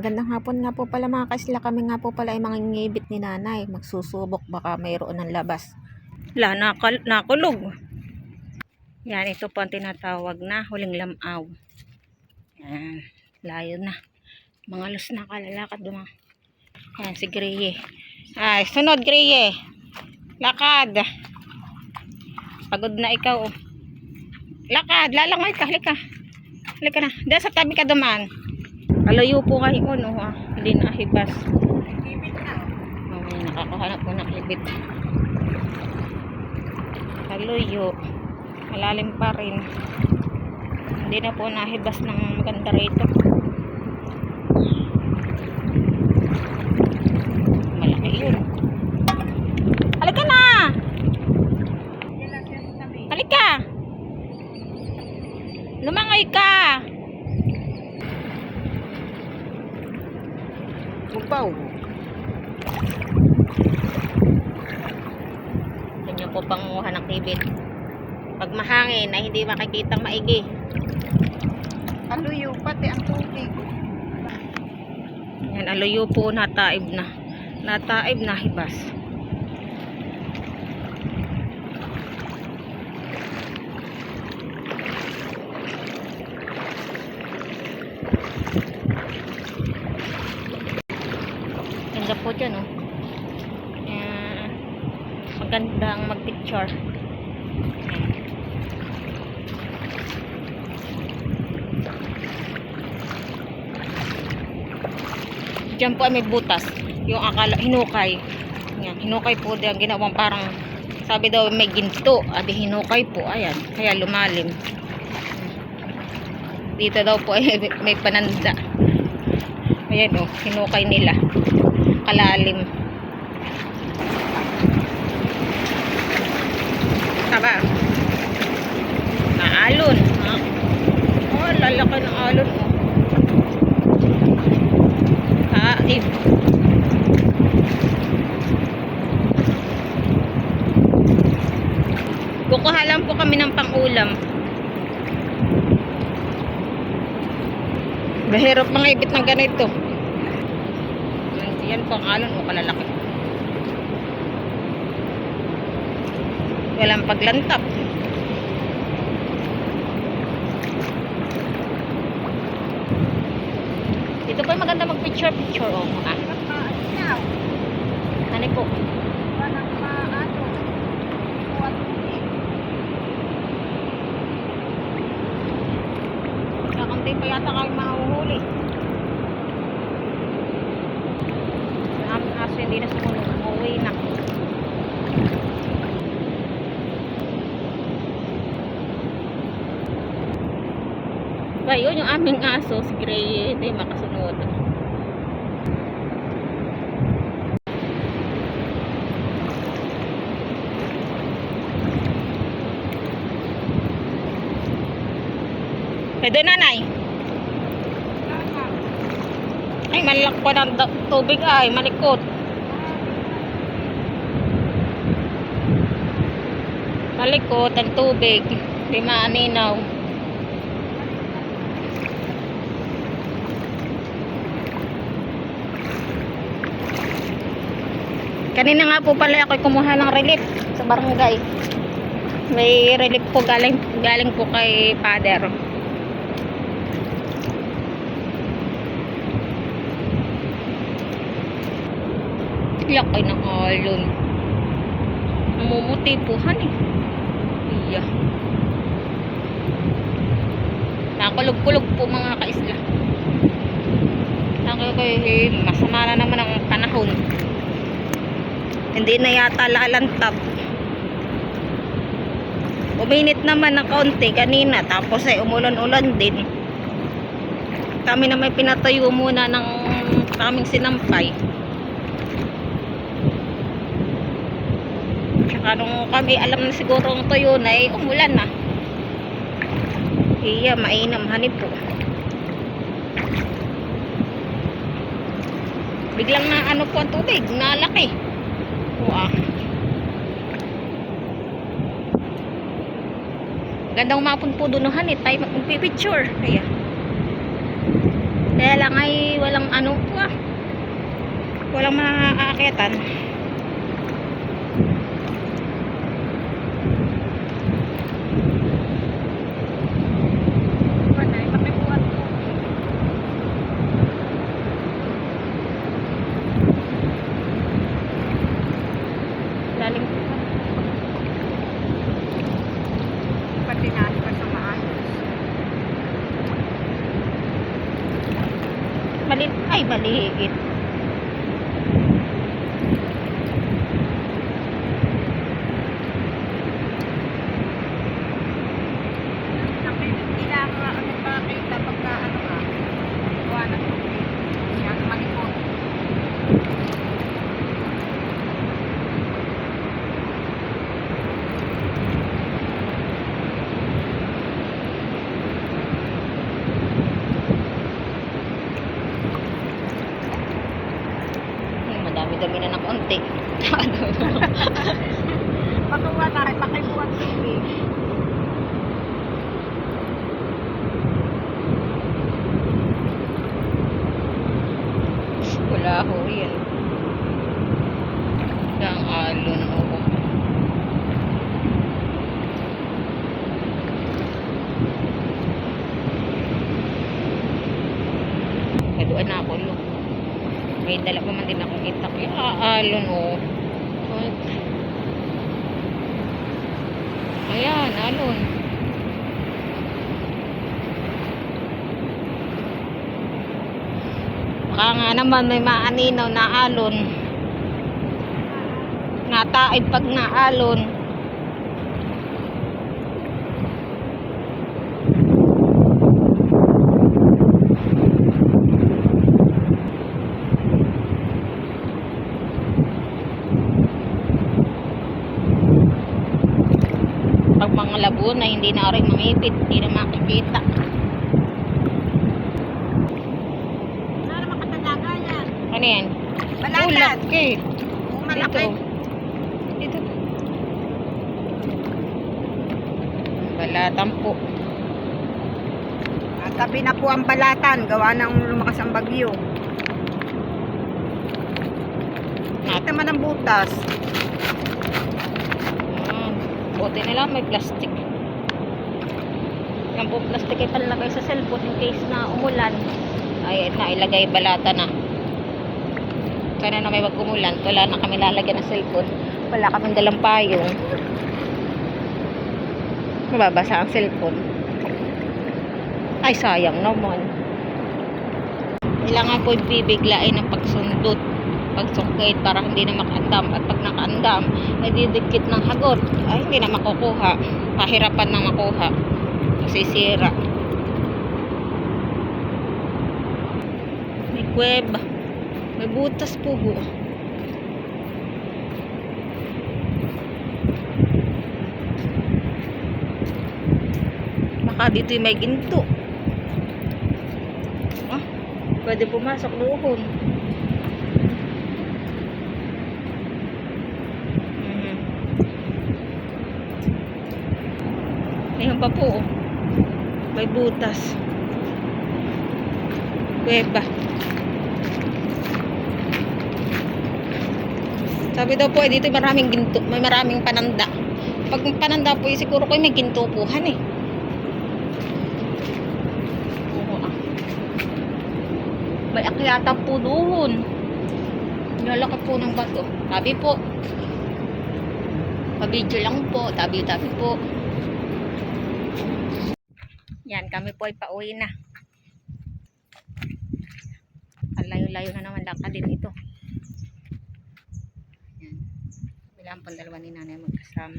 Magandang hapon nga po pala mga kaisla. Kami nga po pala ay mangingibit ni nanay. Magsusubok baka mayroon ng labas. Nakulog. Yan, ito po ang tinatawag na huling lamaw. Yan, layo na. Mga lus na kalalakad mga. Yan, si Griye. Ay, sunod Griye. Lakad. Pagod na ikaw. Oh. Lakad, lalangoy ka, halika. Halika na. Diyan sa tabi ka duman. Alayo po kayo no, ha? Hindi na hibas. Nakakahanap po ng ibit. Alayo. Malalim pa rin. Hindi na po nahibas ng maganda rito. Malaki yun. Halika na! Halika! Lumangoy ka! Upaw. Ganyan po panguha ng kibit. Pag mahangin ay hindi makikitang maigi. Aluyo pati ang tubig. Yan, aluyo po nataib na. Nataib na hibas. Ganda po dyan, oh. Magandang mag-picture. Diyan po ay may butas. Yung akala, hinukay. Yan, hinukay po diyan. Ginawang parang, sabi daw may ginto. Adi hinukay po. Ayan, kaya lumalim. Dito daw po ay may pananda. Ayan, oh, hinukay nila. Kalalim. Taba. Naalon. Ha? Oh, lalaki ng alon. Oh. Haib. Kukuha lang po kami ng pang-ulam. Mahirap mga ibit ng ganito. Yan po ang alon o kalalaki. Walang paglantap. Ito po ay maganda mag-picture oh. Ano po? Kakunti pa yata kayo mahuhuli. Aso hindi na sumunod. Uuwi na. Ba, yun yung aming aso. Si Gray, hindi makasunod. Pwede nanay. Ay, malak pa ng tubig ay, malikot. Malikot ang tubig. Hindi maaninaw. Kanina nga po pala ako kumuha ng relief sa barangay. May relief po galing po kay father. Laki ng alon. Namumuti po han eh. Iya. Nakulog-kulog po mga kaisla. Masama na naman ang panahon. Hindi na yata lalantab. Uminit naman ng kaunti kanina. Tapos ay umulan-ulan din. Kami na may pinatayo muna ng kaming sinampay. Tsaka nung kami alam na siguro ang tuyo na ay umulan na. Iya, mainam hanip po. Biglang na ano po ang tubig. Nalaki. Wow. Gandang umapon po doon, tayo magpipicture. Kaya Kaya lang ay walang ano po walang maaakyatan. Lalim po. Pati na pa sa maayos. Maliit. Kailangan nagpakita pagka ano ka. Gawa ng tubig. Yan, malikot. Madami-dami na ng konti. Patuwa tayo, pakibuhat tubig. Wala ho yan. Ang alon ho. Kaduan na ako lo. May dala pa man din akong itak. Alon ho. Ayan, alon. Baka nga naman may maaninaw na alon. Nataid pag naalon. Pag mga labo na hindi na rin mangipit, hindi na makikita. Ano yan? Balatan. Ulat eh. Malaki. Dito. Balatan po. Tabi na po ang balatan. Gawa ng lumakas ang bagyo. Ito naman ang butas. Buti nila may plastic. Yan po plastic ay panlagay sa cellphone in case na umulan. Ay nailagay balata na. Sana na may wag umulan. Wala na kami lalagyan ng cellphone. Wala kaming dalang payong. Mababasa ang cellphone. Ay sayang naman. Kailangan po ibibiglain ng pagsundot, pagsungkit para hindi na makaandam. At pag nakaandam ay didikit ng hagot. Ay hindi na makukuha. Pahirapan na makuha. Masisira. May kuweba. May butas po ho. Baka dito may ginto. Pwede pumasok doon. Ayun pa po. May butas. Kuweba. Sabi daw po, dito maraming ginto, may maraming pananda. Pag pananda po, siguro ko may ginto puhan eh. May akyatan po doon. Nilalakad po ng bato. Tabi po. Pabidyo lang po. Tabi-tabi po. Yan, kami po ay pauwi na. Ang layo-layo na naman lakadin ito. Yan. Bilang pang dalawa ni nanay magkasama.